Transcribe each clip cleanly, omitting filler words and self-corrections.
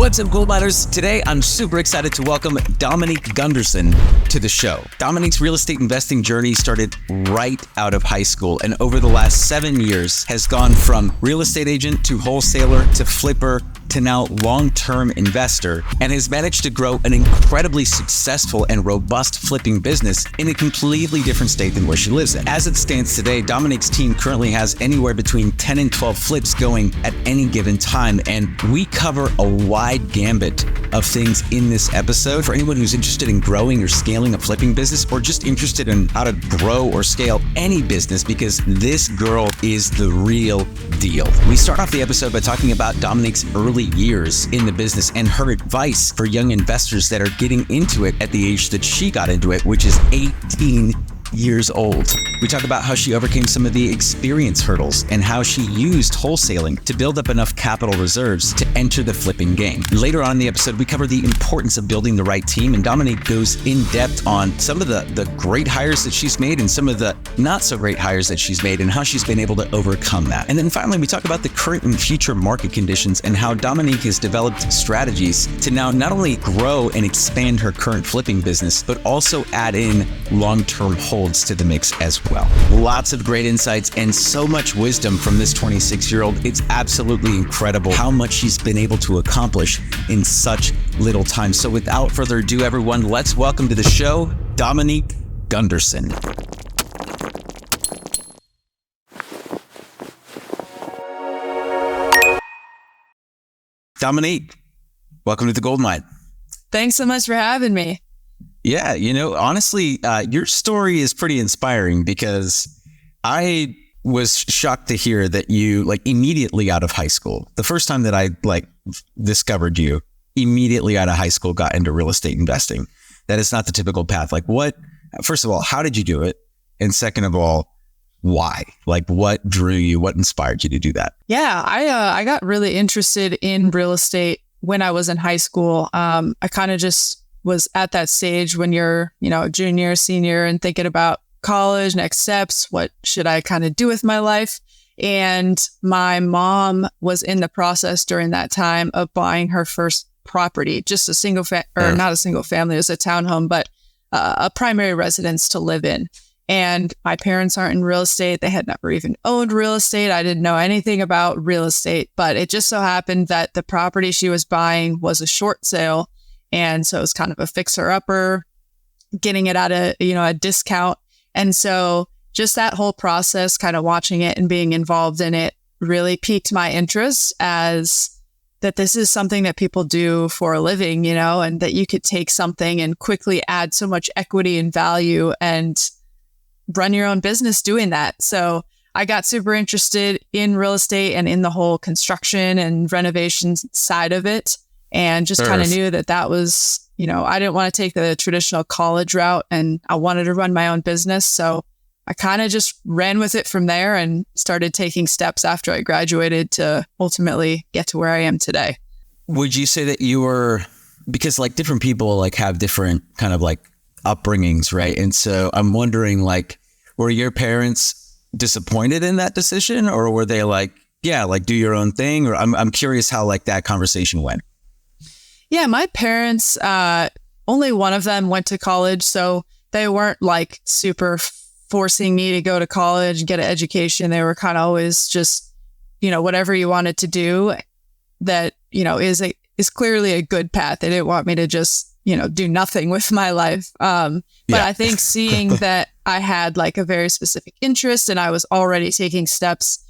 What's up, gold miners? Today, I'm super excited to welcome Dominique Gunderson to the show. Dominique's real estate investing journey started right out of high school, and over the last 7 years has gone from real estate agent to wholesaler to flipper to now long-term investor, and has managed to grow an incredibly successful and robust flipping business in a completely different state than where she lives in. As it stands today, Dominique's team currently has anywhere between 10 and 12 flips going at any given time, and we cover a wide gambit of things in this episode for anyone who's interested in growing or scaling a flipping business, or just interested in how to grow or scale any business, because this girl is the real deal. We start off the episode by talking about Dominique's early years in the business and her advice for young investors that are getting into it at the age that she got into it, which is 18 years old. We talk about how she overcame some of the experience hurdles and how she used wholesaling to build up enough capital reserves to enter the flipping game. Later on in the episode, we cover the importance of building the right team, and Dominique goes in depth on some of the great hires that she's made and some of the not so great hires that she's made and how she's been able to overcome that. And then finally, we talk about the current and future market conditions and how Dominique has developed strategies to now not only grow and expand her current flipping business, but also add in long-term holds to the mix as well. Lots of great insights and so much wisdom from this 26-year-old. It's absolutely incredible how much she's been able to accomplish in such little time. So without further ado, everyone, let's welcome to the show, Dominique Gunderson. Dominique, welcome to the Gold Mine. Thanks so much for having me. Yeah, honestly, your story is pretty inspiring, because I was shocked to hear that you, immediately out of high school, the first time that I discovered you, immediately out of high school got into real estate investing. That is not the typical path. First of all, how did you do it? And second of all, why? What drew you? What inspired you to do that? Yeah, I got really interested in real estate when I was in high school. I kind of just was at that stage when you're, junior, senior, and thinking about college, next steps, what should I kind of do with my life? And my mom was in the process during that time of buying her first property, just a single not a single family, it was a townhome, but a primary residence to live in. And my parents aren't in real estate. They had never even owned real estate. I didn't know anything about real estate, but it just so happened that the property she was buying was a short sale. And so it was kind of a fixer-upper, getting it at a discount. And so just that whole process, kind of watching it and being involved in it, really piqued my interest as that this is something that people do for a living, and that you could take something and quickly add so much equity and value and run your own business doing that. So I got super interested in real estate and in the whole construction and renovation side of it. And just kind of knew that was, I didn't want to take the traditional college route, and I wanted to run my own business. So I kind of just ran with it from there and started taking steps after I graduated to ultimately get to where I am today. Would you say that you were, because different people have different kind of upbringings, right? And so I'm wondering, were your parents disappointed in that decision, or were they do your own thing? Or I'm curious how that conversation went. Yeah, my parents, only one of them went to college, so they weren't super forcing me to go to college and get an education. They were kind of always just, whatever you wanted to do that, is clearly a good path. They didn't want me to just, do nothing with my life. But I think seeing that I had a very specific interest and I was already taking steps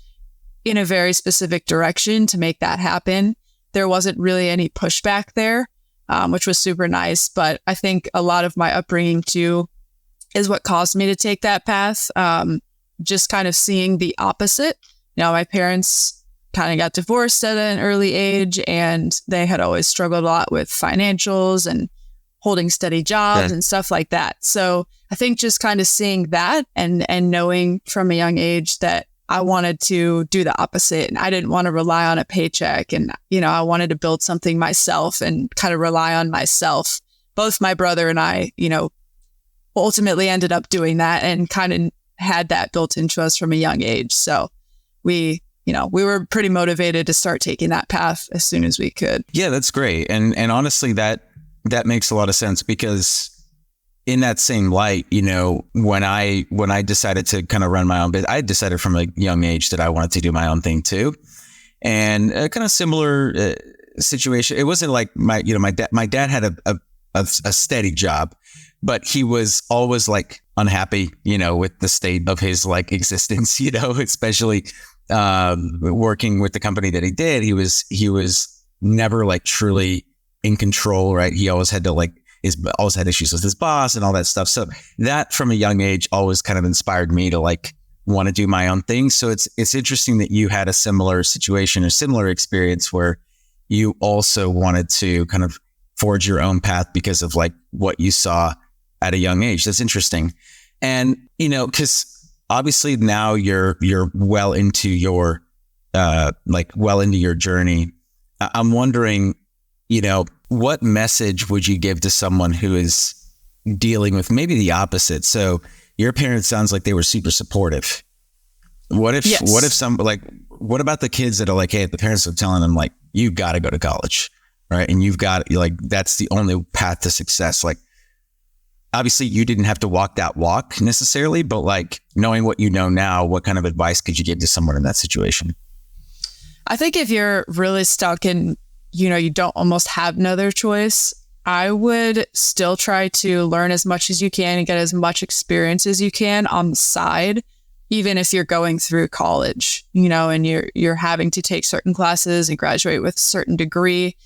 in a very specific direction to make that happen, there wasn't really any pushback there, which was super nice. But I think a lot of my upbringing too is what caused me to take that path. Just kind of seeing the opposite. My parents kind of got divorced at an early age, and they had always struggled a lot with financials and holding steady jobs and stuff like that. So I think just kind of seeing that and knowing from a young age that I wanted to do the opposite, and I didn't want to rely on a paycheck. And, I wanted to build something myself and kind of rely on myself. Both my brother and I, ultimately ended up doing that and kind of had that built into us from a young age. So we we were pretty motivated to start taking that path as soon as we could. Yeah, that's great. And honestly, that makes a lot of sense, because in that same light, when I decided to kind of run my own business, I decided from a young age that I wanted to do my own thing too. And a kind of similar situation. It wasn't like my dad had a steady job, but he was always like unhappy, with the state of his like existence, especially working with the company that he did. He was never like truly in control, right? He always had to always had issues with his boss and all that stuff. So that from a young age always kind of inspired me to like want to do my own thing. So it's interesting that you had a similar situation, a similar experience where you also wanted to kind of forge your own path because of like what you saw at a young age. That's interesting. And, because obviously now you're well into your, journey. I'm wondering, what message would you give to someone who is dealing with maybe the opposite? So your parents sounds like they were super supportive. What if what about the kids that are like, hey, the parents are telling them like, you got to go to college, right? And you've got like, that's the only path to success. Like, obviously you didn't have to walk that walk necessarily, but like knowing what you know now, what kind of advice could you give to someone in that situation? I think if you're really stuck and, you don't almost have another choice, I would still try to learn as much as you can and get as much experience as you can on the side, even if you're going through college, and you're having to take certain classes and graduate with a certain degree.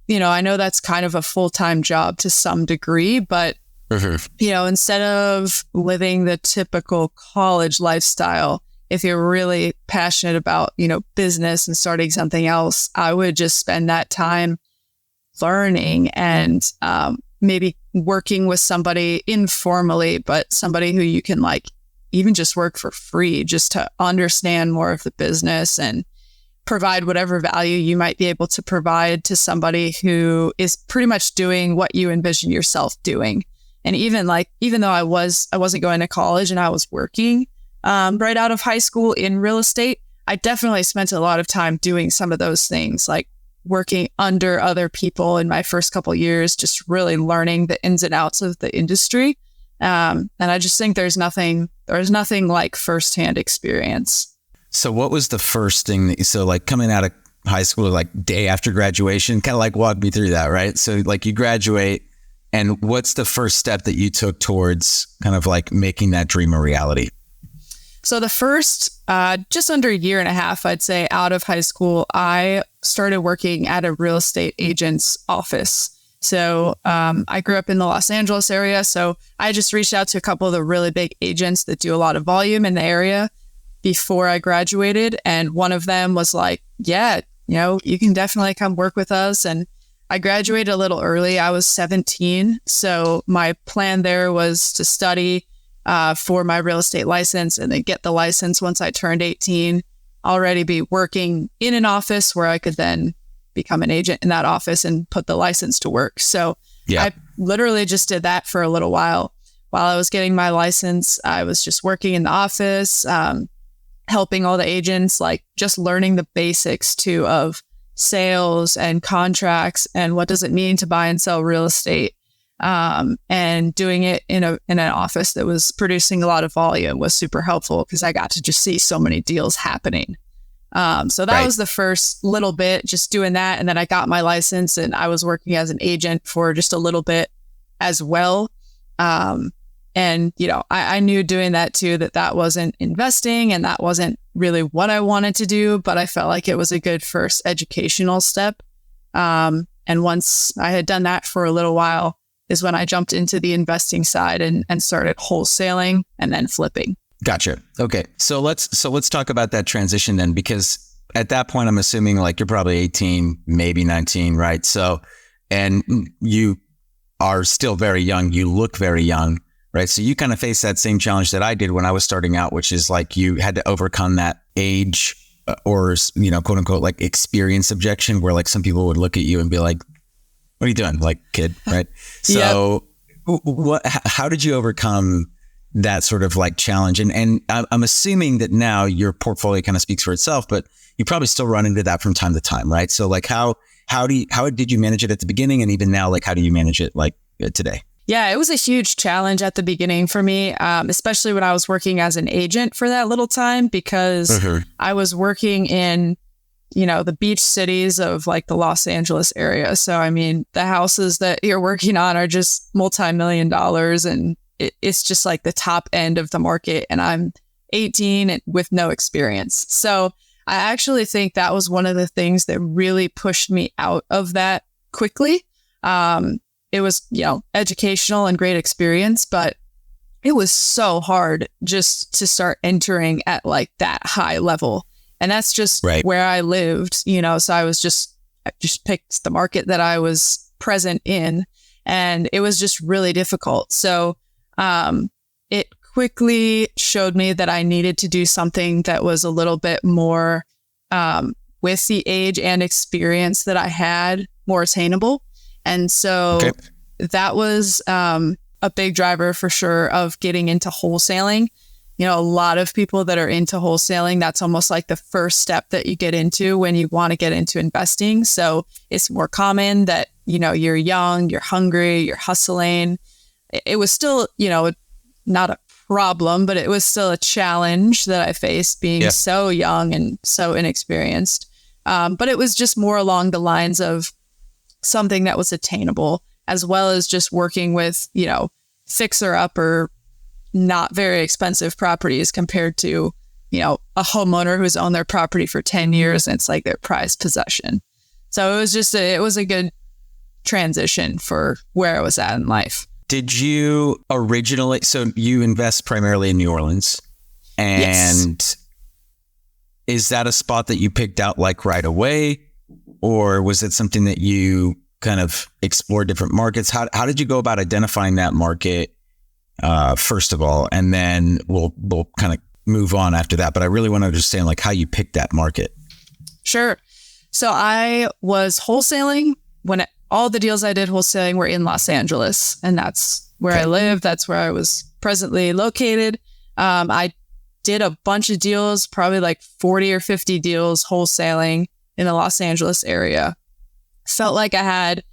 I know that's kind of a full-time job to some degree, but instead of living the typical college lifestyle, if you're really passionate about, business and starting something else, I would just spend that time learning and maybe working with somebody informally, but somebody who you can like even just work for free, just to understand more of the business and provide whatever value you might be able to provide to somebody who is pretty much doing what you envision yourself doing. And even though I wasn't going to college and I was working right out of high school in real estate, I definitely spent a lot of time doing some of those things, like working under other people in my first couple of years, just really learning the ins and outs of the industry. And I just think there's nothing like firsthand experience. So what was the first thing so like coming out of high school, like day after graduation, kind of like walk me through that, right? So like you graduate, and what's the first step that you took towards kind of like making that dream a reality? So the first, just under a year and a half, I'd say, out of high school, I started working at a real estate agent's office. So I grew up in the Los Angeles area. So I just reached out to a couple of the really big agents that do a lot of volume in the area before I graduated. And one of them was like, yeah, you can definitely come work with us. And I graduated a little early. I was 17. So my plan there was to study for my real estate license and then get the license once I turned 18, already be working in an office where I could then become an agent in that office and put the license to work. So yeah. I literally just did that for a little while. While I was getting my license, I was just working in the office, helping all the agents, like just learning the basics too of sales and contracts and what does it mean to buy and sell real estate. And doing it in an office that was producing a lot of volume was super helpful because I got to just see so many deals happening. So that was the first little bit, just doing that. And then I got my license and I was working as an agent for just a little bit as well. And, I knew doing that too, that wasn't investing and that wasn't really what I wanted to do, but I felt like it was a good first educational step. And once I had done that for a little while is when I jumped into the investing side and started wholesaling and then flipping. Gotcha. Okay. So let's talk about that transition then, because at that point, I'm assuming like you're probably 18, maybe 19, right? So, and you are still very young. You look very young, right? So you kind of face that same challenge that I did when I was starting out, which is like you had to overcome that age or, quote unquote, like experience objection where like some people would look at you and be like, what are you doing? Like kid, right? So how did you overcome that sort of like challenge? And I'm assuming that now your portfolio kind of speaks for itself, but you probably still run into that from time to time, right? So like how did you manage it at the beginning, and even now, like how do you manage it like today? Yeah, it was a huge challenge at the beginning for me, especially when I was working as an agent for that little time, because I was working in, the beach cities of like the Los Angeles area. So, I mean, the houses that you're working on are just multi-million dollars, and it's just like the top end of the market. And I'm 18 with no experience. So I actually think that was one of the things that really pushed me out of that quickly. It was, educational and great experience, but it was so hard just to start entering at like that high level. And that's just where I lived, so I just picked the market that I was present in, and it was just really difficult. So it quickly showed me that I needed to do something that was a little bit more with the age and experience that I had, more attainable. And so that was a big driver for sure of getting into wholesaling. A lot of people that are into wholesaling, that's almost like the first step that you get into when you want to get into investing. So it's more common that, you're young, you're hungry, you're hustling. It was still, not a problem, but it was still a challenge that I faced being so young and so inexperienced. But it was just more along the lines of something that was attainable, as well as just working with, fixer upper, not very expensive properties compared to, a homeowner who's owned their property for 10 years and it's like their prized possession. So it was a good transition for where I was at in life. Did you originally, so you invest primarily in New Orleans, and is that a spot that you picked out like right away, or was it something that you kind of explored different markets? How did you go about identifying that market? First of all, and then we'll kind of move on after that. But I really want to understand like how you picked that market. Sure. So I was wholesaling when all the deals I did wholesaling were in Los Angeles, and that's where I live. That's where I was presently located. I did a bunch of deals, probably like 40 or 50 deals wholesaling in the Los Angeles area. Felt like I had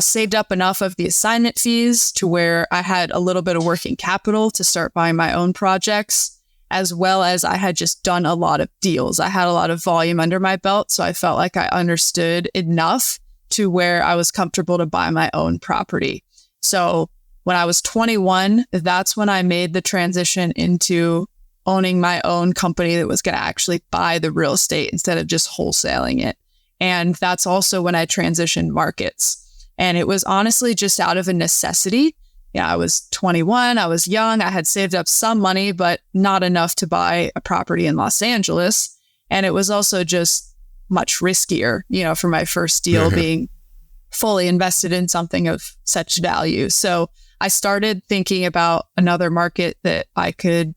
saved up enough of the assignment fees to where I had a little bit of working capital to start buying my own projects, as well as I had just done a lot of deals. I had a lot of volume under my belt, so I felt like I understood enough to where I was comfortable to buy my own property. So when I was 21, that's when I made the transition into owning my own company that was going to actually buy the real estate instead of just wholesaling it. And that's also when I transitioned markets. And it was honestly just out of a necessity. I was 21, I was young, I had saved up some money, but not enough to buy a property in Los Angeles. And it was also just much riskier, for my first deal being fully invested in something of such value. So I started thinking about another market that I could,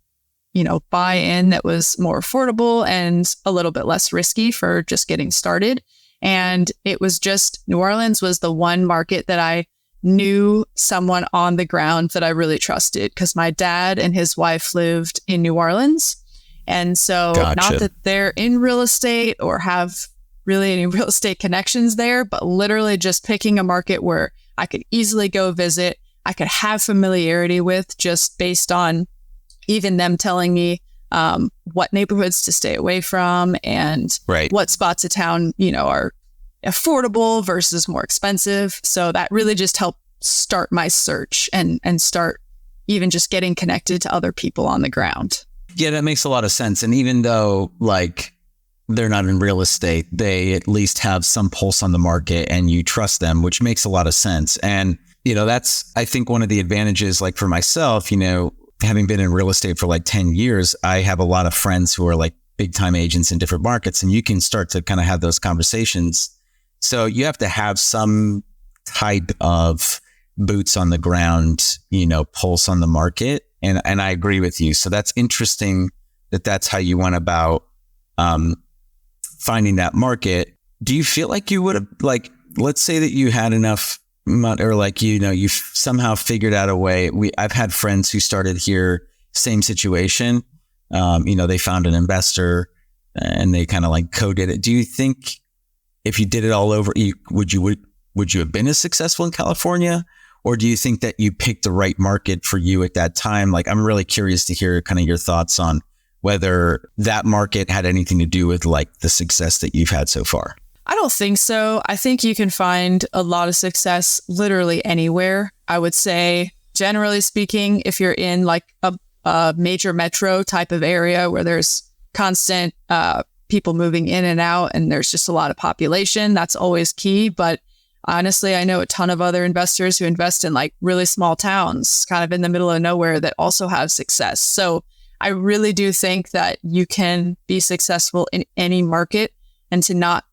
buy in that was more affordable and a little bit less risky for just getting started. And it was just New Orleans was the one market that I knew someone on the ground that I really trusted, because my dad and his wife lived in New Orleans. And so not that they're in real estate or have really any real estate connections there, but literally just picking a market where I could easily go visit, I could have familiarity with, just based on even them telling me what neighborhoods to stay away from and what spots of town, are affordable versus more expensive. So that really just helped start my search and start even just getting connected to other people on the ground. Yeah, that makes a lot of sense. And even though like they're not in real estate, they at least have some pulse on the market and you trust them, which makes a lot of sense. And, that's, I think, one of the advantages, like for myself, having been in real estate for like 10 years, I have a lot of friends who are like big time agents in different markets, and you can start to kind of have those conversations. So you have to have some type of boots on the ground, pulse on the market. And I agree with you. So that's interesting that that's how you went about finding that market. Do you feel like you would have, like, let's say that you had enough or like, you've somehow figured out a way. I've had friends who started here, same situation. They found an investor and they kind of like coded it. Do you think if you did it all over, would you have been as successful in California? Or do you think that you picked the right market for you at that time? Like, I'm really curious to hear kind of your thoughts on whether that market had anything to do with like the success that you've had so far. I don't think so. I think you can find a lot of success literally anywhere. I would say, generally speaking, if you're in like a major metro type of area where there's constant people moving in and out and there's just a lot of population, that's always key. But honestly, I know a ton of other investors who invest in like really small towns, kind of in the middle of nowhere, that also have success. So I really do think that you can be successful in any market, and to not,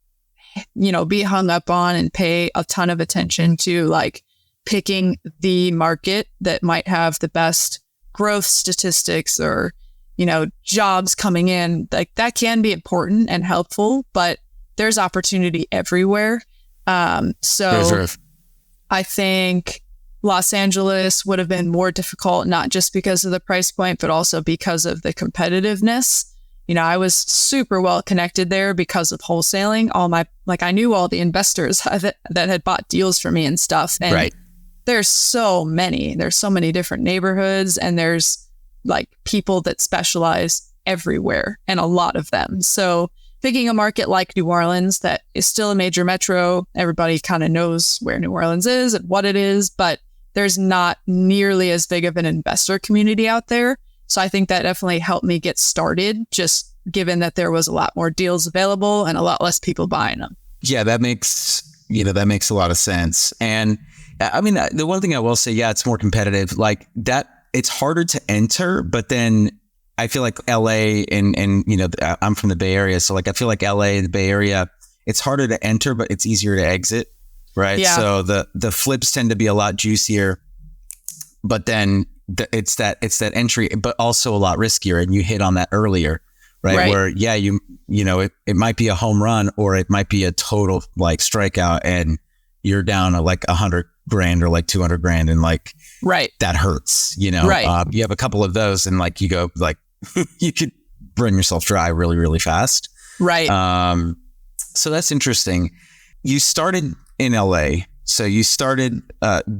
be hung up on and pay a ton of attention to like picking the market that might have the best growth statistics or, jobs coming in. Like, that can be important and helpful, but there's opportunity everywhere. So I think Los Angeles would have been more difficult, not just because of the price point, but also because of the competitiveness. I was super well connected there because of wholesaling. I knew all the investors that had bought deals for me and stuff. And right. There's so many different neighborhoods, and there's like people that specialize everywhere, and a lot of them. So picking a market like New Orleans that is still a major metro, everybody kind of knows where New Orleans is and what it is, but there's not nearly as big of an investor community out there. So I think that definitely helped me get started, just given that there was a lot more deals available and a lot less people buying them. Yeah, that makes a lot of sense. And I mean, the one thing I will say, yeah, it's more competitive like that. It's harder to enter, but then I feel like LA and I'm from the Bay Area. So like, I feel like LA, the Bay Area, it's harder to enter, but it's easier to exit. Right. Yeah. So the flips tend to be a lot juicier, but then it's that entry, but also a lot riskier. And you hit on that earlier, right? Where, yeah, it might be a home run, or it might be a total like strikeout, and you're down to like $100,000 or like $200,000. And like, right. That hurts, Right. You have a couple of those and like you go like, you could burn yourself dry really, really fast. Right. So that's interesting. You started in LA. So you started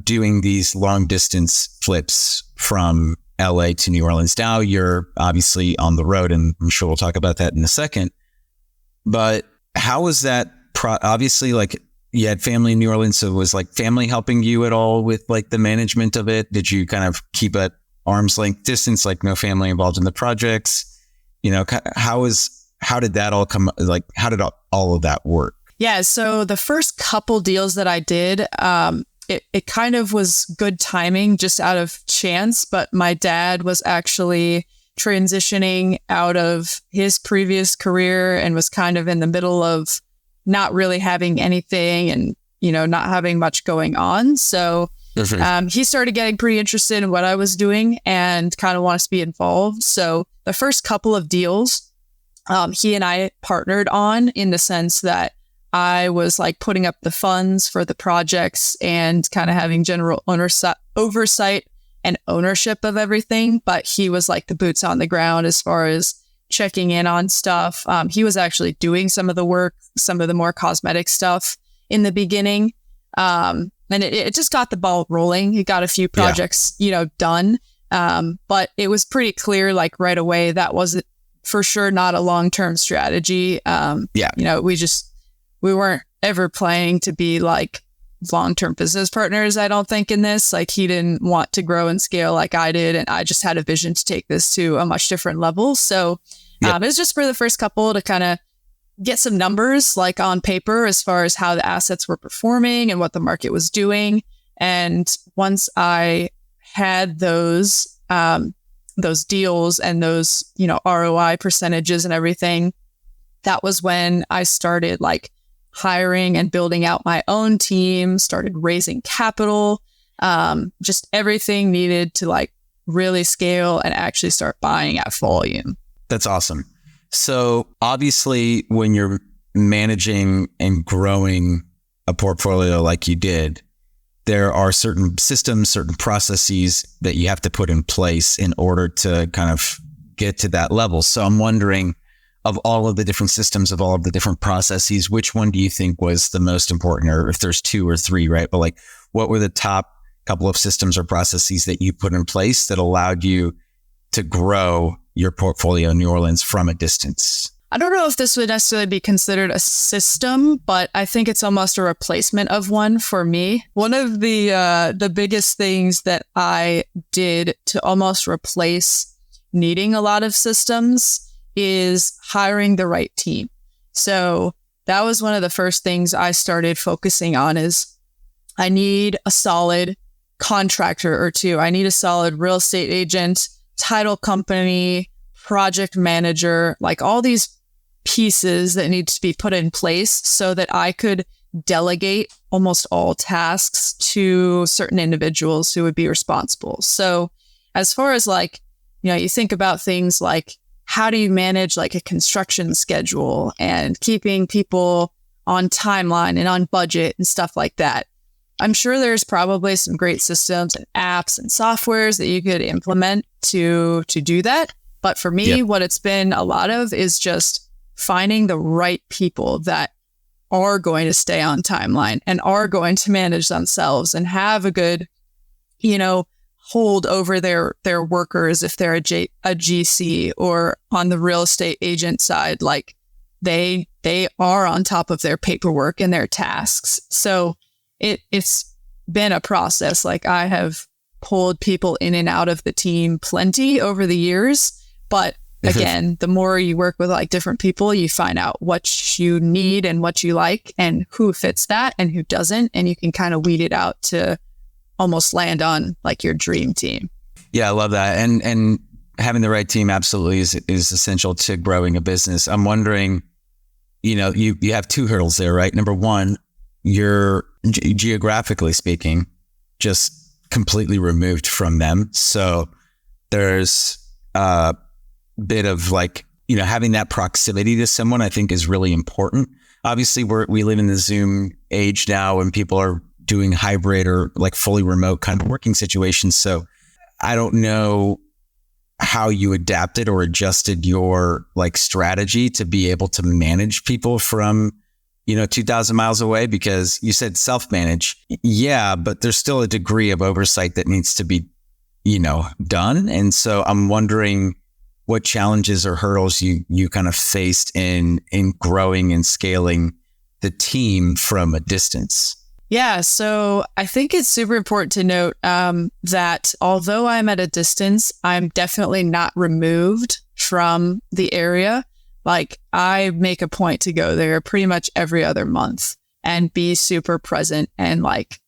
doing these long distance flips from LA to New Orleans. Now you're obviously on the road, and I'm sure we'll talk about that in a second. But how was that? Obviously, like, you had family in New Orleans. So was like family helping you at all with like the management of it? Did you kind of keep at arm's length distance, like no family involved in the projects? How did that all come? Like, how did all of that work? Yeah. So the first couple deals that I did, it kind of was good timing, just out of chance. But my dad was actually transitioning out of his previous career and was kind of in the middle of not really having anything and, not having much going on. So he started getting pretty interested in what I was doing and kind of wants to be involved. So the first couple of deals, he and I partnered on, in the sense that I was like putting up the funds for the projects and kind of having general oversight and ownership of everything. But he was like the boots on the ground as far as checking in on stuff. He was actually doing some of the work, some of the more cosmetic stuff in the beginning. And it just got the ball rolling. He got a few projects, done. But it was pretty clear, like right away, that wasn't for sure not a long-term strategy. We weren't ever planning to be like long-term business partners, I don't think, in this. Like, he didn't want to grow and scale like I did. And I just had a vision to take this to a much different level. So it was just for the first couple to kind of get some numbers like on paper as far as how the assets were performing and what the market was doing. And once I had those deals and those, ROI percentages and everything, that was when I started like hiring and building out my own team, started raising capital, just everything needed to like really scale and actually start buying at volume. That's awesome. So obviously, when you're managing and growing a portfolio like you did, there are certain systems, certain processes that you have to put in place in order to kind of get to that level. So I'm wondering, of all of the different systems, of all of the different processes, which one do you think was the most important? Or if there's two or three, right? But like, what were the top couple of systems or processes that you put in place that allowed you to grow your portfolio in New Orleans from a distance? I don't know if this would necessarily be considered a system, but I think it's almost a replacement of one for me. One of the biggest things that I did to almost replace needing a lot of systems is hiring the right team. So that was one of the first things I started focusing on is I need a solid contractor or two. I need a solid real estate agent, title company, project manager, like all these pieces that need to be put in place so that I could delegate almost all tasks to certain individuals who would be responsible. So as far as like, you think about things like how do you manage like a construction schedule and keeping people on timeline and on budget and stuff like that. I'm sure there's probably some great systems and apps and softwares that you could implement to do that. But for me, what it's been a lot of is just finding the right people that are going to stay on timeline and are going to manage themselves and have a good, hold over their workers if they're a GC or on the real estate agent side, like they are on top of their paperwork and their tasks. So it's been a process. Like I have pulled people in and out of the team plenty over the years, but again, the more you work with like different people, you find out what you need and what you like and who fits that and who doesn't. And you can kind of weed it out to almost land on like your dream team. Yeah, I love that. And having the right team absolutely is essential to growing a business. I'm wondering, you have two hurdles there, right? Number one, you're geographically speaking, just completely removed from them. So there's bit of like, having that proximity to someone, I think is really important. Obviously, we live in the Zoom age now and people are doing hybrid or like fully remote kind of working situations. So I don't know how you adapted or adjusted your like strategy to be able to manage people from, 2,000 miles away, because you said self-manage. Yeah, but there's still a degree of oversight that needs to be, done. And so I'm wondering what challenges or hurdles you kind of faced in growing and scaling the team from a distance. Yeah, so I think it's super important to note that although I'm at a distance, I'm definitely not removed from the area. Like I make a point to go there pretty much every other month and be super present. And like,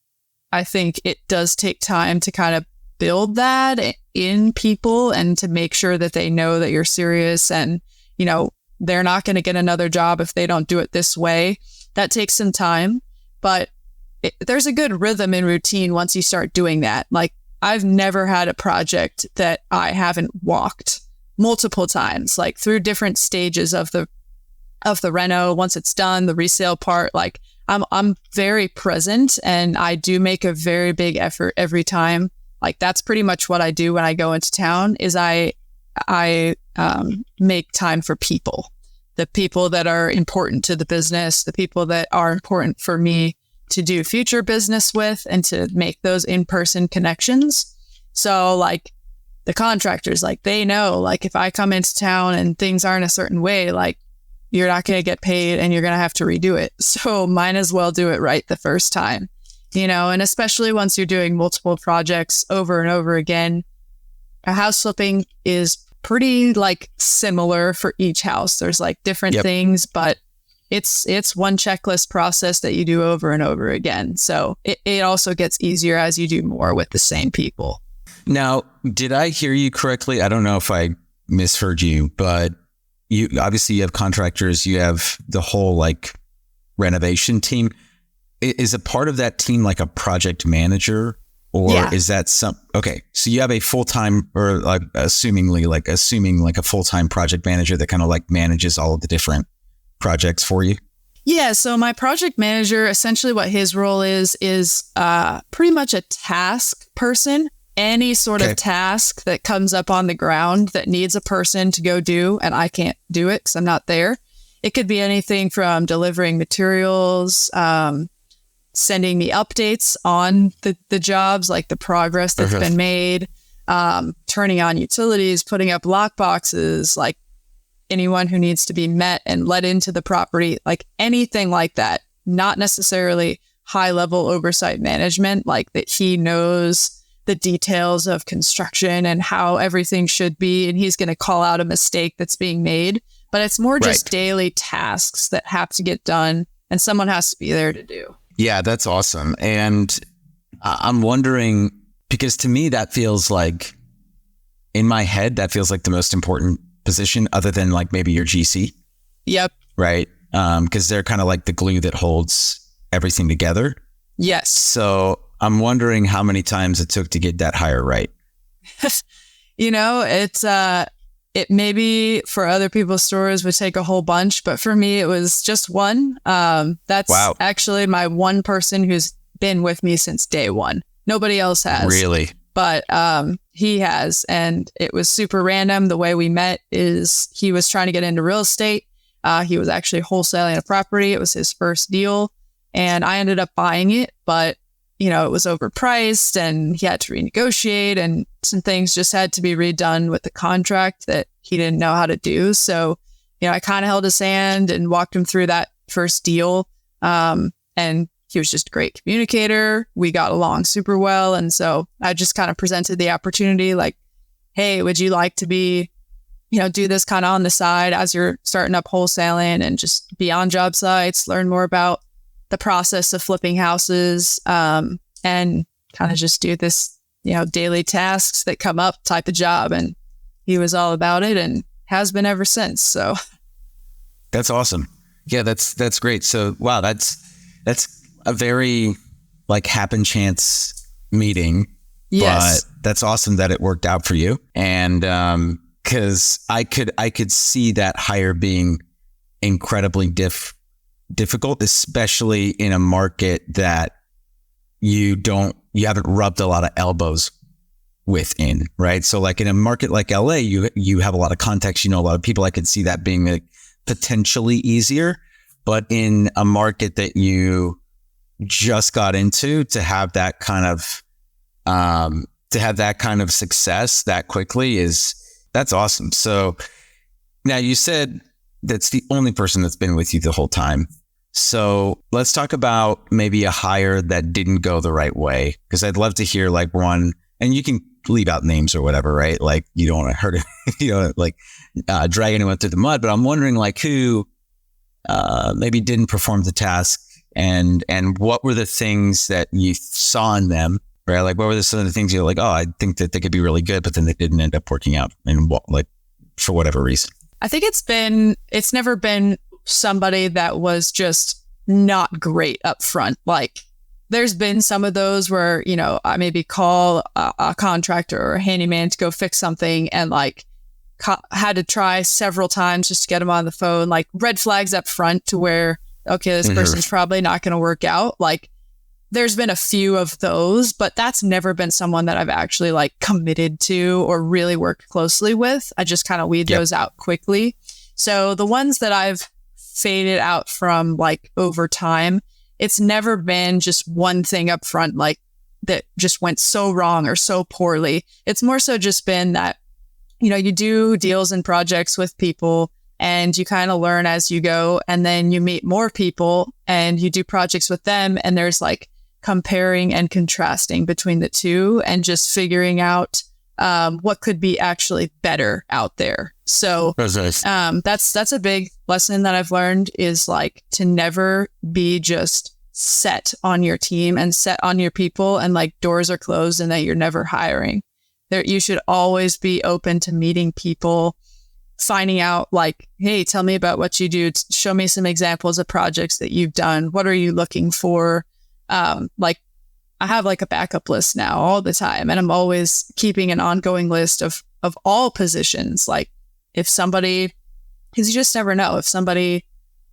I think it does take time to kind of build that in people and to make sure that they know that you're serious and, they're not going to get another job if they don't do it this way. That takes some time, but there's a good rhythm and routine once you start doing that. Like I've never had a project that I haven't walked multiple times, like through different stages of the reno. Once it's done, the resale part, like I'm very present and I do make a very big effort every time. Like that's pretty much what I do when I go into town is I make time for people, the people that are important to the business, the people that are important for me to do future business with and to make those in-person connections. So like the contractors, like they know, like if I come into town and things aren't a certain way, like you're not going to get paid and you're going to have to redo it. So might as well do it right the first time, and especially once you're doing multiple projects over and over again, a house flipping is pretty like similar for each house. There's like different things, but it's one checklist process that you do over and over again. So it also gets easier as you do more with the same people. Now, did I hear you correctly? I don't know if I misheard you, but you have contractors, you have the whole like renovation team. Is a part of that team like a project manager or is that okay. So you have a full-time or like assuming like a full-time project manager that kind of like manages all of the different projects for you? Yeah, so my project manager, essentially what his role is pretty much a task person. Any sort of task that comes up on the ground that needs a person to go do, and I can't do it because I'm not there. It could be anything from delivering materials, sending me updates on the jobs, like the progress that's been made, turning on utilities, putting up lock boxes, like anyone who needs to be met and let into the property, like anything like that. Not necessarily high level oversight management, like that he knows the details of construction and how everything should be, and he's going to call out a mistake that's being made. But it's more just daily tasks that have to get done, and someone has to be there to do. Yeah, that's awesome. And I'm wondering, because to me, that feels like, in my head, that feels like the most important position other than like maybe your GC. Yep. Right. Because they're kind of like the glue that holds everything together. Yes. So I'm wondering how many times it took to get that hire right. It maybe for other people's stores would take a whole bunch, but for me, it was just one. That's actually my one person who's been with me since day one. Nobody else has. Really? But he has, and it was super random. The way we met is he was trying to get into real estate. He was actually wholesaling a property. It was his first deal, and I ended up buying it, but it was overpriced and he had to renegotiate, and some things just had to be redone with the contract that he didn't know how to do. So, I kind of held his hand and walked him through that first deal. And he was just a great communicator. We got along super well. And so I just kind of presented the opportunity like, hey, would you like to be, do this kind of on the side as you're starting up wholesaling and just be on job sites, learn more about the process of flipping houses, and kind of just do this, daily tasks that come up type of job. And he was all about it and has been ever since. So that's awesome. Yeah, that's great. So, wow, that's a very like happen chance meeting. Yes. But that's awesome that it worked out for you. And, cause I could see that hire being incredibly difficult, especially in a market that you haven't rubbed a lot of elbows within, right? So like in a market like LA, you have a lot of context, a lot of people. I could see that being like potentially easier, but in a market that you just got into, to have that kind of success that quickly that's awesome. So now you said that's the only person that's been with you the whole time. So let's talk about maybe a hire that didn't go the right way, because I'd love to hear like one, and you can leave out names or whatever, right? Like you don't want to hurt it, drag anyone through the mud, but I'm wondering like who maybe didn't perform the task, and what were the things that you saw in them, right? Like what were some of the things you're like, oh, I think that they could be really good, but then they didn't end up working out, and like for whatever reason. I think it's never been somebody that was just not great up front. Like there's been some of those where, I maybe call a contractor or a handyman to go fix something and like had to try several times just to get them on the phone, like red flags up front to where, okay, this person's probably not going to work out. Like there's been a few of those, but that's never been someone that I've actually like committed to or really worked closely with. I just kind of weed those out quickly. So the ones that I've faded out from like over time, it's never been just one thing up front, like that just went so wrong or so poorly. It's more so just been that, you do deals and projects with people and you kind of learn as you go, and then you meet more people and you do projects with them, and there's like comparing and contrasting between the two and just figuring out what could be actually better out there. So that's a big lesson that I've learned, is like to never be just set on your team and set on your people and like doors are closed and that you're never hiring. You should always be open to meeting people, finding out like, hey, tell me about what you do. Show me some examples of projects that you've done. What are you looking for? Like I have like a backup list now all the time, and I'm always keeping an ongoing list of all positions. Like if somebody, because you just never know if somebody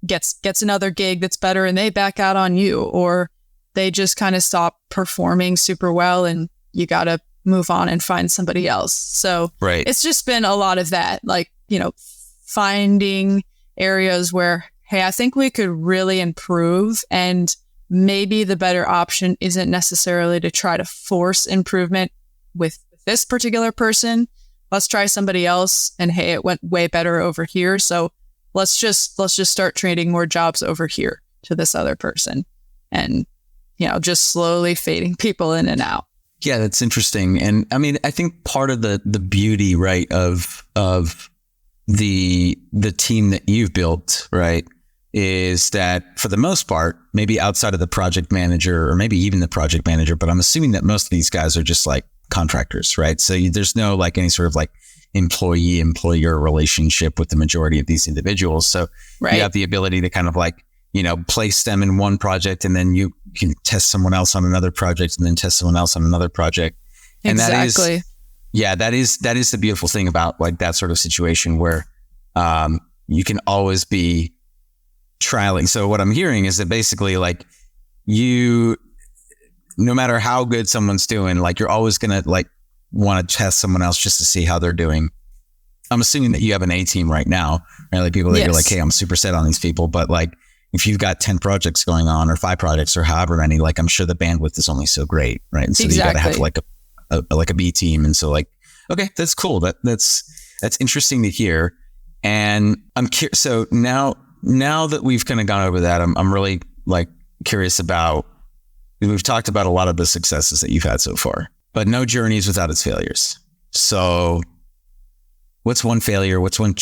gets another gig that's better and they back out on you, or they just kind of stop performing super well and you got to move on and find somebody else. So it's just been a lot of that, like, finding areas where, hey, I think we could really improve, and maybe the better option isn't necessarily to try to force improvement with this particular person. Let's try somebody else, and hey, it went way better over here. So let's just start trading more jobs over here to this other person, and just slowly fading people in and out. Yeah, that's interesting. And I mean, I think part of the beauty, right, of the team that you've built, right, is that for the most part, maybe outside of the project manager or maybe even the project manager, but I'm assuming that most of these guys are just like contractors, right? So there's no like any sort of like employee-employer relationship with the majority of these individuals. So you have the ability to kind of like, place them in one project, and then you can test someone else on another project, and then test someone else on another project. And exactly. that is the beautiful thing about like that sort of situation where you can always be trialing. So what I'm hearing is that basically like no matter how good someone's doing, like you're always going to like want to test someone else just to see how they're doing. I'm assuming that you have an A team right now, right? Like people that you're like, hey, I'm super set on these people. But like if you've got 10 projects going on or 5 projects or however many, like I'm sure the bandwidth is only so great, right? And so you got to have like a B team. And so like, okay, that's cool. That's interesting to hear. And I'm curious. So now that we've kind of gone over that, I'm really like curious about, we've talked about a lot of the successes that you've had so far, but no journey is without its failures. So what's one failure? What's one,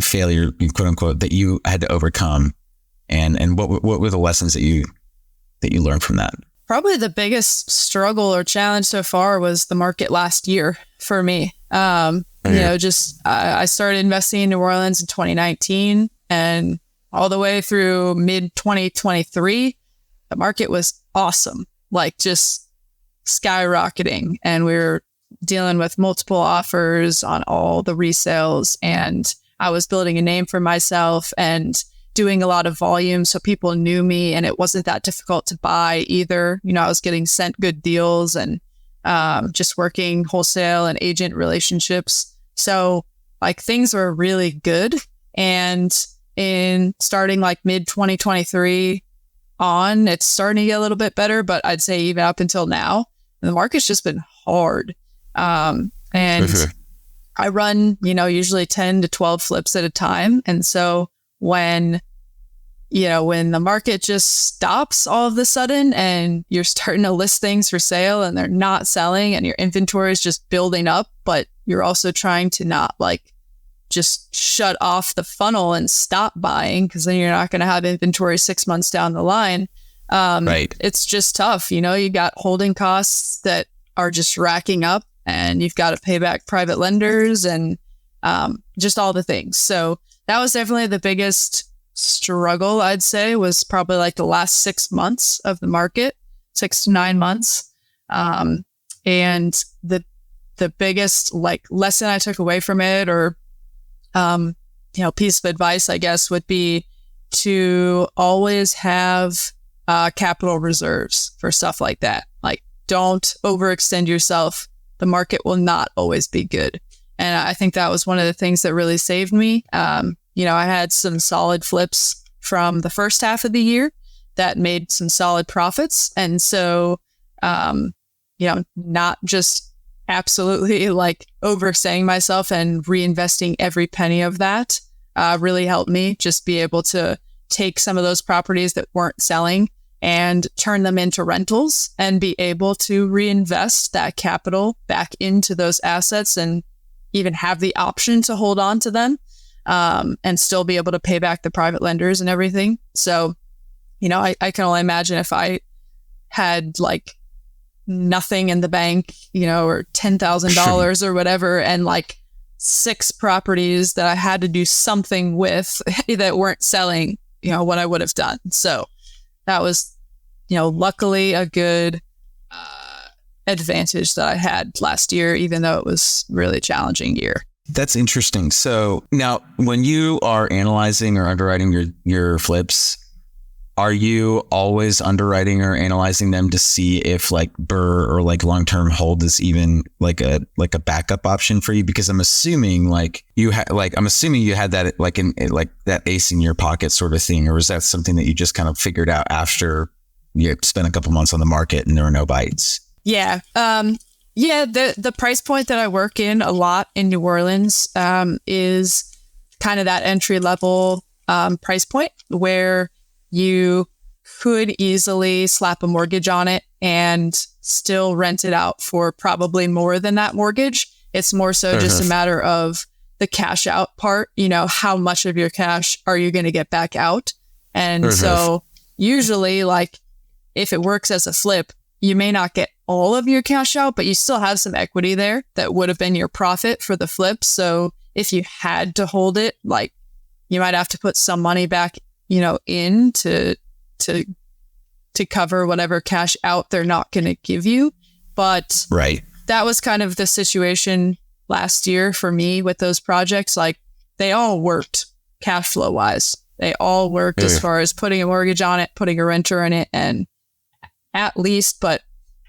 failure, quote unquote, that you had to overcome? And what were the lessons that you learned from that? Probably the biggest struggle or challenge so far was the market last year for me. I started investing in New Orleans in 2019, and all the way through mid 2023, the market was awesome, like just skyrocketing. And we were dealing with multiple offers on all the resales, and I was building a name for myself and doing a lot of volume. So people knew me, and it wasn't that difficult to buy either. I was getting sent good deals and just working wholesale and agent relationships. So like things were really good. And in starting like mid 2023 on, it's starting to get a little bit better, but I'd say even up until now, the market's just been hard. And I run, usually 10 to 12 flips at a time. And so when the market just stops all of a sudden and you're starting to list things for sale and they're not selling and your inventory is just building up, but you're also trying to not like just shut off the funnel and stop buying, because then you're not going to have inventory 6 months down the line. It's just tough. You got holding costs that are just racking up, and you've got to pay back private lenders and just all the things. So that was definitely the biggest struggle, I'd say, was probably like the last 6 months of the market, 6 to 9 months. And the biggest like lesson I took away from it, or, piece of advice, I guess, would be to always have capital reserves for stuff like that. Like, don't overextend yourself. The market will not always be good. And I think that was one of the things that really saved me. I had some solid flips from the first half of the year that made some solid profits. And so, not just absolutely like overstaying myself and reinvesting every penny of that really helped me just be able to take some of those properties that weren't selling and turn them into rentals and be able to reinvest that capital back into those assets and even have the option to hold on to them, and still be able to pay back the private lenders and everything. So, I can only imagine if I had like nothing in the bank, or $10,000 or whatever, and like 6 properties that I had to do something with that weren't selling, what I would have done. So that was, luckily a good advantage that I had last year, even though it was a really challenging year. That's interesting. So now when you are analyzing or underwriting your flips, are you always underwriting or analyzing them to see if like BRRRR or like long-term hold is even like a backup option for you? Because I'm assuming like you had that like in like that ace in your pocket sort of thing, or is that something that you just kind of figured out after you spent a couple months on the market and there were no bites? Yeah. The price point that I work in a lot in New Orleans is kind of that entry level price point where you could easily slap a mortgage on it and still rent it out for probably more than that mortgage. It's more so just a matter of the cash out part, how much of your cash are you going to get back out? And so usually like if it works as a flip, you may not get all of your cash out, but you still have some equity there that would have been your profit for the flip. So if you had to hold it, like you might have to put some money back in to cover whatever cash out they're not going to give you. But that was kind of the situation last year for me with those projects. Like they all worked cash flow wise. They all worked as far as putting a mortgage on it, putting a renter in it, and at least, but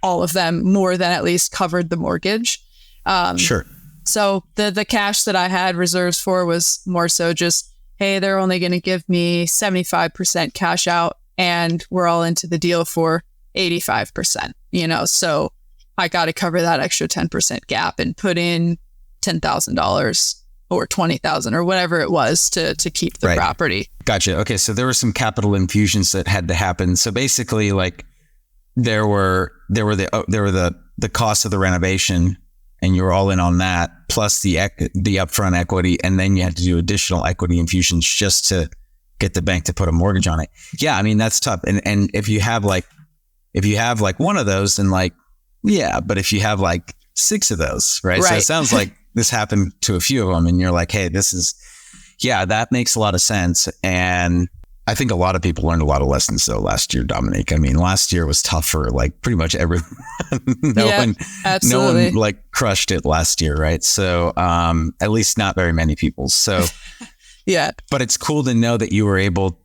all of them more than at least covered the mortgage. So the cash that I had reserves for was more so just, hey, they're only going to give me 75% cash out and we're all into the deal for 85%, so I got to cover that extra 10% gap and put in $10,000 or $20,000 or whatever it was to keep the property. Gotcha. Okay. So there were some capital infusions that had to happen. So basically like there were the cost of the renovation, and you were all in on that, plus the upfront equity, and then you had to do additional equity infusions just to get the bank to put a mortgage on it. Yeah, I mean that's tough. And if you have like one of those, then like but if you have like 6 of those, right? So it sounds like this happened to a few of them, and you're like, hey, that makes a lot of sense. And I think a lot of people learned a lot of lessons though last year, Dominique. I mean, last year was tough for like pretty much everyone. No one like crushed it last year, right? So at least not very many people. So but it's cool to know that you were able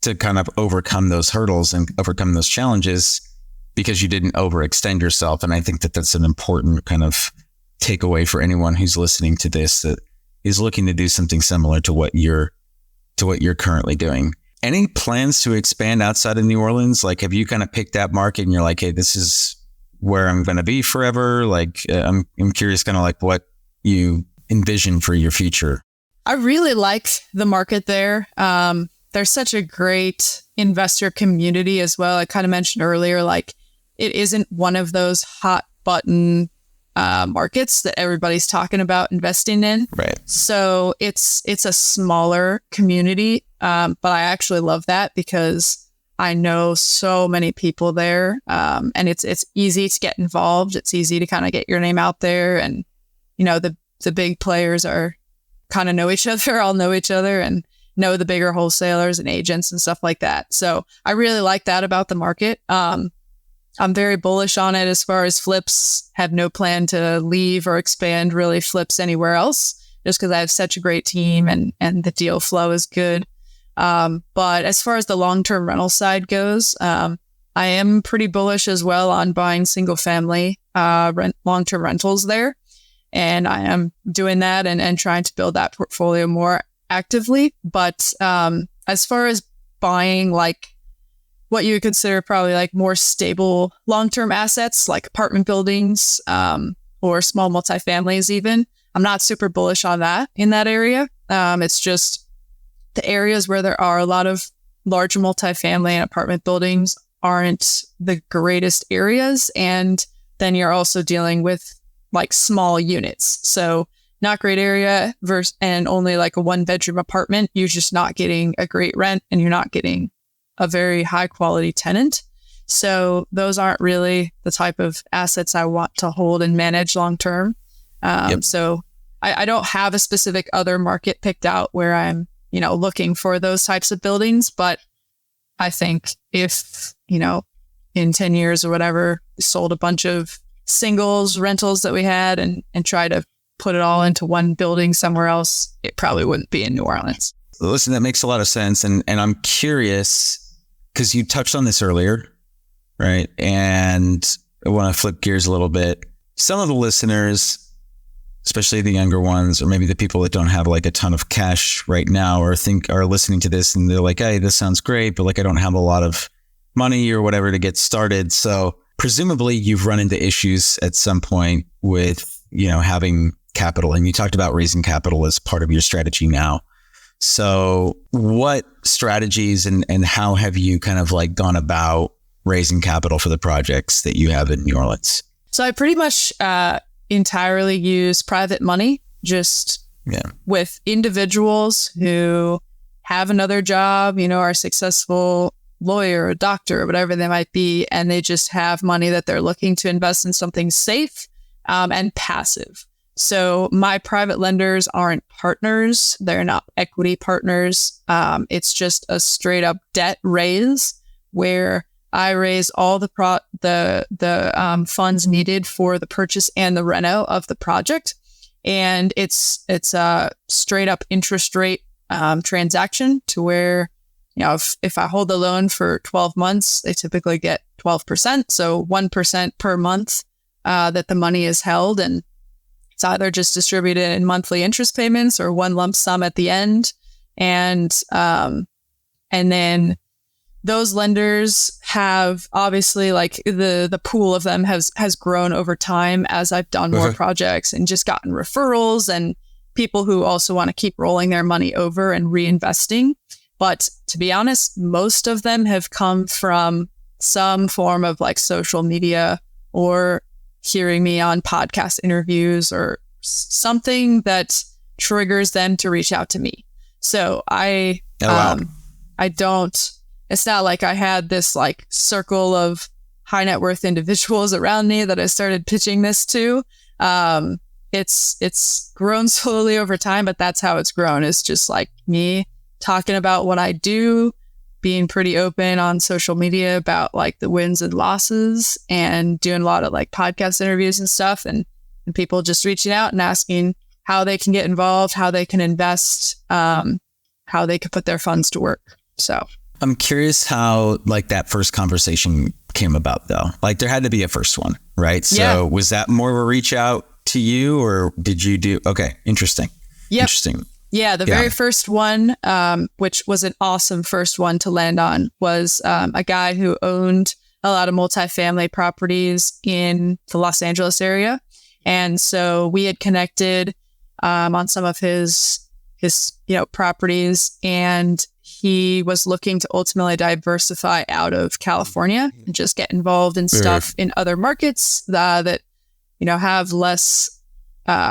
to kind of overcome those hurdles and overcome those challenges because you didn't overextend yourself. And I think that that's an important kind of takeaway for anyone who's listening to this that is looking to do something similar to what you're currently doing. Any plans to expand outside of New Orleans? Like, have you kind of picked that market and you're like, hey, this is where I'm going to be forever? Like, I'm curious kind of like what you envision for your future. I really like the market there. There's such a great investor community as well. I kind of mentioned earlier, like it isn't one of those hot button markets that everybody's talking about investing in. Right. So it's a smaller community. But I actually love that because I know so many people there. And it's easy to get involved. It's easy to kind of get your name out there. And, the big players are kind of know each other, all know each other and know the bigger wholesalers and agents and stuff like that. So I really like that about the market. I'm very bullish on it as far as flips. Have no plan to leave or expand really flips anywhere else just because I have such a great team and the deal flow is good. But as far as the long-term rental side goes, I am pretty bullish as well on buying single family long-term rentals there. And I am doing that and trying to build that portfolio more actively. But as far as buying like what you would consider probably like more stable long-term assets like apartment buildings or small multifamilies even, I'm not super bullish on that in that area. It's just the areas where there are a lot of large multifamily and apartment buildings aren't the greatest areas. And then you're also dealing with like small units. So not great area and only like a 1-bedroom apartment. You're just not getting a great rent and you're not getting a very high quality tenant. So those aren't really the type of assets I want to hold and manage long term. So I don't have a specific other market picked out where I'm, looking for those types of buildings. But I think if, in 10 years or whatever, sold a bunch of singles rentals that we had and try to put it all into one building somewhere else, it probably wouldn't be in New Orleans. Listen, that makes a lot of sense. And I'm curious because you touched on this earlier, right? And I want to flip gears a little bit. Some of the listeners, especially the younger ones, or maybe the people that don't have like a ton of cash right now, or are listening to this and they're like, hey, this sounds great, but like I don't have a lot of money or whatever to get started. So presumably you've run into issues at some point with, having capital, and you talked about raising capital as part of your strategy now. So what strategies and how have you kind of like gone about raising capital for the projects that you have in New Orleans? So I pretty much entirely use private money, just with individuals who have another job, are a successful lawyer, or doctor, or whatever they might be, and they just have money that they're looking to invest in something safe and passive. So my private lenders aren't partners. They're not equity partners. It's just a straight up debt raise where I raise all the funds needed for the purchase and the reno of the project. And it's a straight up interest rate transaction to where, if I hold the loan for 12 months, they typically get 12%. So 1% per month that the money is held, and it's either just distributed in monthly interest payments or one lump sum at the end. And then those lenders have obviously like the pool of them has grown over time as I've done more projects and just gotten referrals and people who also want to keep rolling their money over and reinvesting. But to be honest, most of them have come from some form of like social media or hearing me on podcast interviews or something that triggers them to reach out to me. So I don't, it's not like I had this like circle of high net worth individuals around me that I started pitching this to. It's grown slowly over time, but that's how it's grown. It's just like me talking about what I do, being pretty open on social media about like the wins and losses, and doing a lot of like podcast interviews and stuff, and people just reaching out and asking how they can get involved, how they can invest, how they can put their funds to work. So I'm curious how like that first conversation came about though. Like there had to be a first one, right? So was that more of a reach out to you, or did you do, okay, interesting. Yep. Interesting. Yeah, the very first one, which was an awesome first one to land on, was a guy who owned a lot of multifamily properties in the Los Angeles area. And so we had connected on some of his properties, and he was looking to ultimately diversify out of California and just get involved in stuff in other markets that have less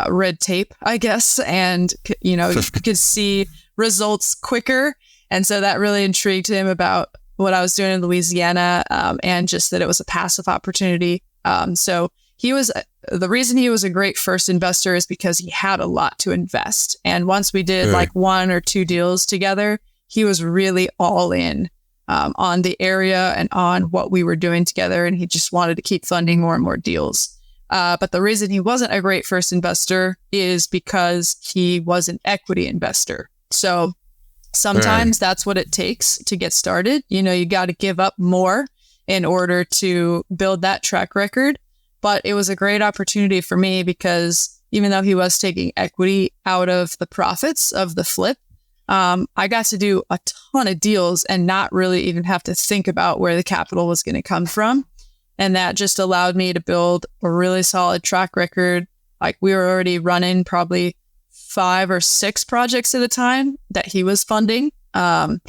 red tape, I guess, and you could see results quicker. And so that really intrigued him about what I was doing in Louisiana, and just that it was a passive opportunity. So the reason he was a great first investor is because he had a lot to invest. And once we did like one or two deals together, he was really all in on the area and on what we were doing together. And he just wanted to keep funding more and more deals. But the reason he wasn't a great first investor is because he was an equity investor. So sometimes that's what it takes to get started. You got to give up more in order to build that track record. But it was a great opportunity for me because even though he was taking equity out of the profits of the flip, I got to do a ton of deals and not really even have to think about where the capital was going to come from. And that just allowed me to build a really solid track record. Like we were already running probably 5 or 6 projects at a time that he was funding. And,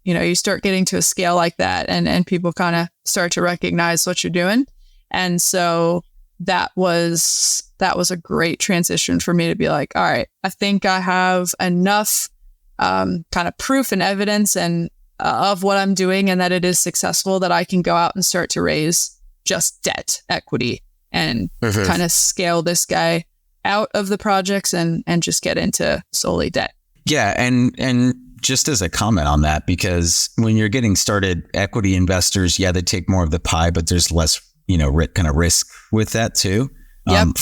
you start getting to a scale like that and people kind of start to recognize what you're doing. And so that was a great transition for me to be like, all right, I think I have enough kind of proof and evidence and of what I'm doing and that it is successful that I can go out and start to raise just debt equity and kind of scale this guy out of the projects and just get into solely debt. Yeah. And just as a comment on that, because when you're getting started, equity investors, they take more of the pie, but there's less, kind of risk with that too. Yep.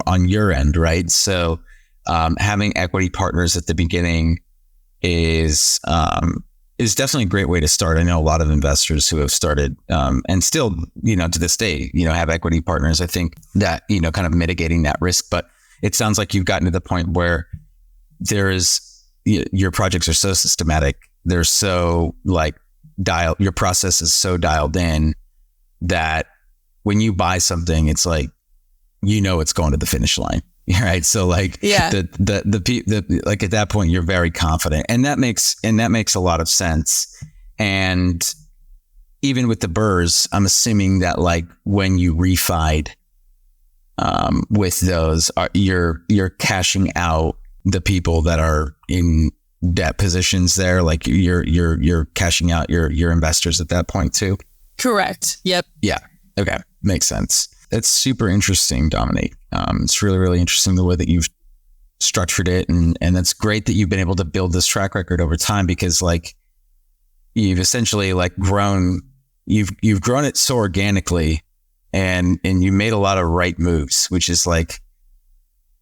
on your end, right? So having equity partners at the beginning is definitely a great way to start. I know a lot of investors who have started and still, to this day, have equity partners. I think that, kind of mitigating that risk. But it sounds like you've gotten to the point where your projects are so systematic. They're so your process is so dialed in that when you buy something, it's like, it's going to the finish line. Right. So at that point, you're very confident, and that makes a lot of sense. And even with the BRRRRs, I'm assuming that when you refied with those, you're cashing out the people that are in debt positions there. You're cashing out your investors at that point too. Correct. Yep. Yeah. Okay. Makes sense. That's super interesting, Dominique. It's really, really interesting the way that you've structured it. And that's great that you've been able to build this track record over time, because you've essentially grown it so organically, and you made a lot of right moves, which is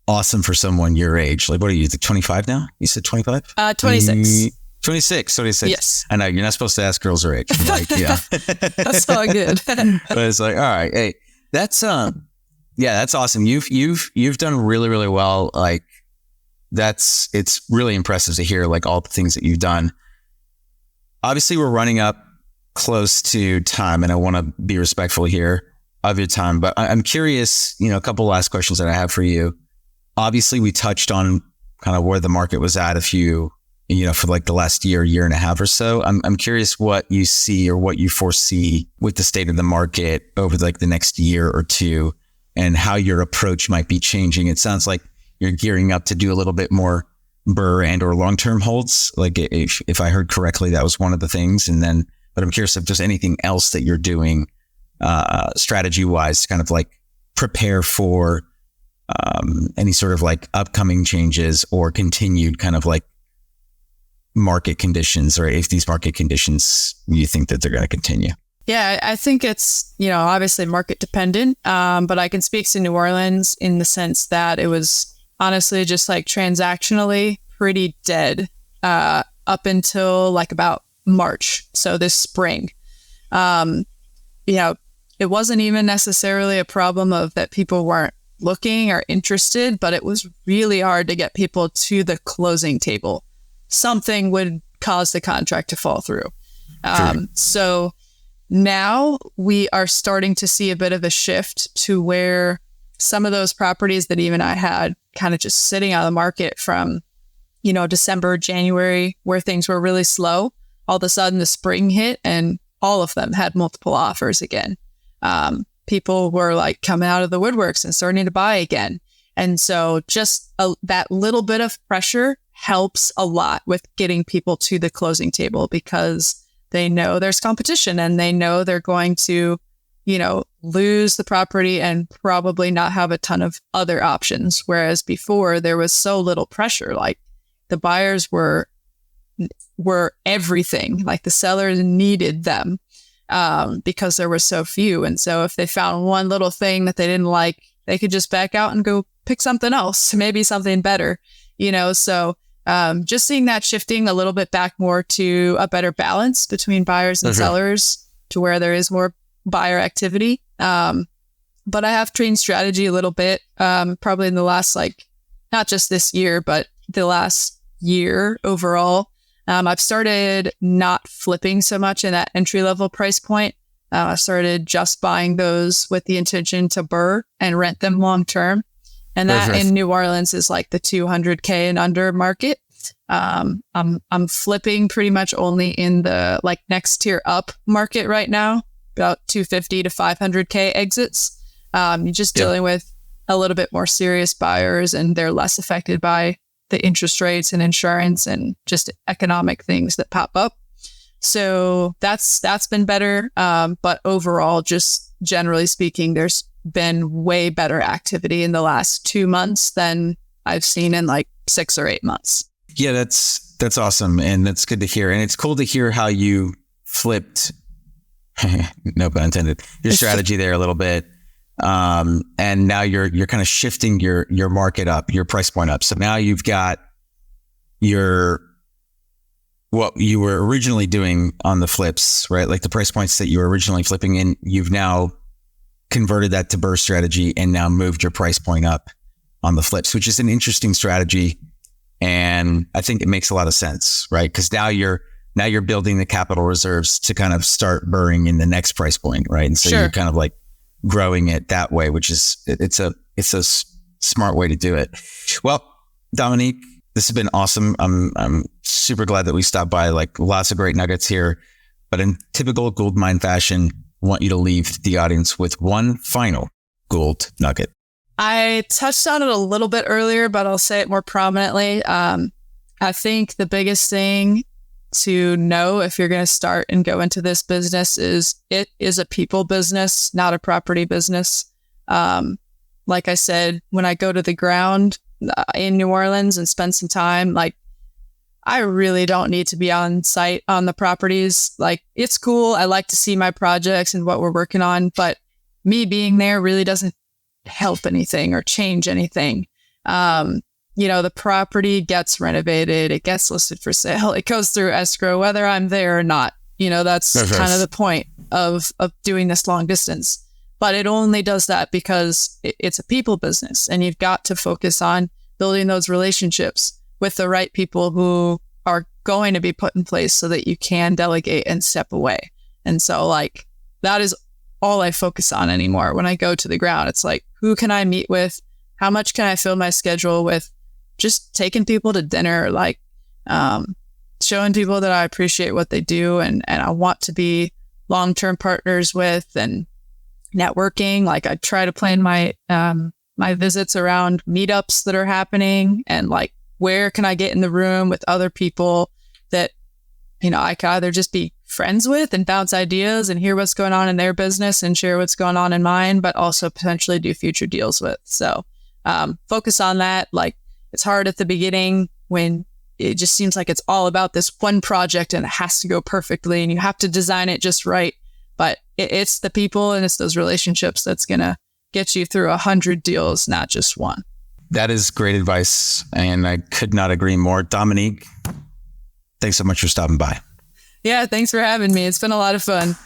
awesome for someone your age. What are you, 25 now? You said 25? 26. 26. Yes. I know you're not supposed to ask girls their age. Yeah. That's all good. But it's all right. Hey, that's awesome. You've done really, really well. It's really impressive to hear all the things that you've done. Obviously, we're running up close to time, and I want to be respectful here of your time, but I'm curious, a couple last questions that I have for you. Obviously, we touched on kind of where the market was at for the last year and a half or so. I'm curious what you see or what you foresee with the state of the market over the next year or two, and how your approach might be changing. It sounds like you're gearing up to do a little bit more BRRRR and or long-term holds. If I heard correctly, that was one of the things. But I'm curious if there's anything else that you're doing strategy-wise to kind of prepare for any sort of upcoming changes or continued kind of market conditions, or if these market conditions, you think that they're going to continue? Yeah, I think it's, obviously market dependent, but I can speak to New Orleans in the sense that it was honestly just transactionally pretty dead up until about March. So this spring, it wasn't even necessarily a problem of that people weren't looking or interested, but it was really hard to get people to the closing table. Something would cause the contract to fall through. So now we are starting to see a bit of a shift to where some of those properties that even I had kind of just sitting on the market from, December, January, where things were really slow, all of a sudden the spring hit and all of them had multiple offers again. People were coming out of the woodworks and starting to buy again. And so just that little bit of pressure helps a lot with getting people to the closing table, because they know there's competition and they know they're going to, lose the property and probably not have a ton of other options. Whereas before there was so little pressure, the buyers were everything, the sellers needed them because there were so few. And so if they found one little thing that they didn't like, they could just back out and go pick something else, maybe something better, so just seeing that shifting a little bit back more to a better balance between buyers and sellers, to where there is more buyer activity. But I have trained strategy a little bit, probably in the last, not just this year, but the last year overall. I've started not flipping so much in that entry level price point. I started just buying those with the intention to BRRRR and rent them long term. And that in New Orleans is the $200K and under market. I'm flipping pretty much only in the next tier up market right now, about $250 to $500K exits. You're just dealing with a little bit more serious buyers, and they're less affected by the interest rates and insurance and just economic things that pop up. So that's been better. But overall, just generally speaking, there's been way better activity in the last 2 months than I've seen in 6 or 8 months. Yeah, that's awesome. And that's good to hear. And it's cool to hear how you flipped, no pun intended, your strategy there a little bit. And now you're kind of shifting your market up, your price point up. So now you've got what you were originally doing on the flips, right? Like the price points that you were originally flipping in, you've now converted that to BRRRR strategy and now moved your price point up on the flips, which is an interesting strategy. And I think it makes a lot of sense, right? Because now you're building the capital reserves to kind of start BRRRRing in the next price point, right? And so Sure. you're kind of like growing it that way, which is, it's a smart way to do it. Well, Dominique, this has been awesome. I'm super glad that we stopped by, like lots of great nuggets here, but in typical Goldmine fashion, I want you to leave the audience with one final gold nugget. I touched on it a little bit earlier, but I'll say it more prominently. I think the biggest thing to know if you're going to start and go into this business is it is a people business, not a property business. Like I said, when I go to the ground in New Orleans and spend some time, like I really don't need to be on site on the properties. Like it's cool. I like to see my projects and what we're working on, but me being there really doesn't help anything or change anything. The property gets renovated, it gets listed for sale, it goes through escrow, whether I'm there or not. That's kind of the point of doing this long distance. But it only does that because it's a people business, and you've got to focus on building those relationships with the right people who are going to be put in place so that you can delegate and step away. And so like that is all I focus on anymore. When I go to the ground, it's like, who can I meet with? How much can I fill my schedule with? Just taking people to dinner, like showing people that I appreciate what they do and I want to be long-term partners with, and networking. Like I try to plan my my visits around meetups that are happening, and like where can I get in the room with other people that I could either just be friends with and bounce ideas and hear what's going on in their business and share what's going on in mine, but also potentially do future deals with. So focus on that. Like it's hard at the beginning when it just seems like it's all about this one project and it has to go perfectly and you have to design it just right. But it's the people and it's those relationships that's going to get you through 100 deals, not just one. That is great advice, and I could not agree more. Dominique, thanks so much for stopping by. Yeah, thanks for having me. It's been a lot of fun.